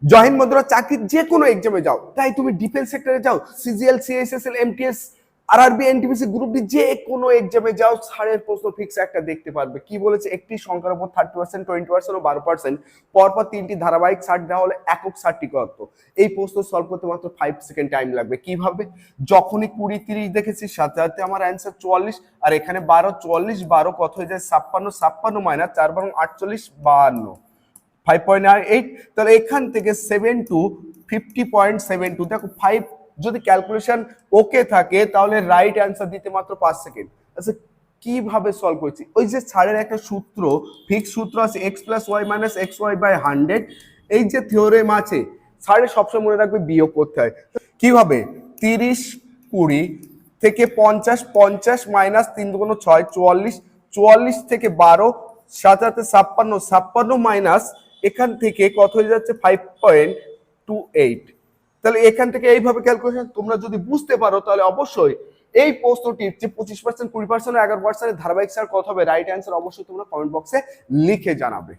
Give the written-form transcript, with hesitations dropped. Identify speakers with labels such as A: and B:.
A: Join বন্ধুরা, চাকরির যে কোনো এক্সামে যাও, তাই তুমি ডিফেন্স সেক্টরে যাও, CGL, CSSL, MTS, RRB, NTPC, group D, যে কোনো এক্সামে যাও, ছাড়ের প্রশ্ন ফিক্স একটা দেখতে পারবে। কি বলেছে, একটি সংখ্যার উপর 30%, 20% ও 12% পরপর তিনটি ধারাবাহিক ছাড় দেওয়া হলে একক ছাড়টি কত? এই প্রশ্ন সলভ করতে মাত্র 5 সেকেন্ড টাইম লাগবে। কিভাবে? যখনই 20, 30 দেখেছি, সাথে সাথে আমার অ্যান্সার 44, আর এখানে 12, 44, 12 কত হয়ে যায়? 56, 56 মাইনাস 4 বারং 48, 52, 5.8। তাহলে এখান থেকে 7 টু 50.72, দেখো 5 যদি ক্যালকুলেশন ওকে থাকে তাহলে রাইট অ্যান্সার দিতে মাত্র 5 সেকেন্ড। আচ্ছা, কিভাবে সলভ করছি? ওই যে ছাড়ের একটা সূত্র, ফিক্স সূত্র আছে, x plus y minus x y by 100। এই যে থিওরেম আছে, ছাড়ের সবসময় মনে রাখবে বিয়োগ করতে হয়। কিভাবে? 30, 20 থেকে 50, 50 মাইনাস 3 দুগুণ 6, 44, 44 থেকে 12, সাথে সাথে 56, 56 মাইনাস এখান থেকে কত হয়ে যাচ্ছে? 5.28। তাহলে এখান থেকে এইভাবে ক্যালকুলেশন তোমরা যদি বুঝতে পারো তাহলে অবশ্যই এই প্রশ্নটির যে 25%, 20% ও 11% ধারাবাহিক ছাড় কত হবে, রাইট অ্যান্সার অবশ্যই তোমরা কমেন্ট বক্সে লিখে জানাবে।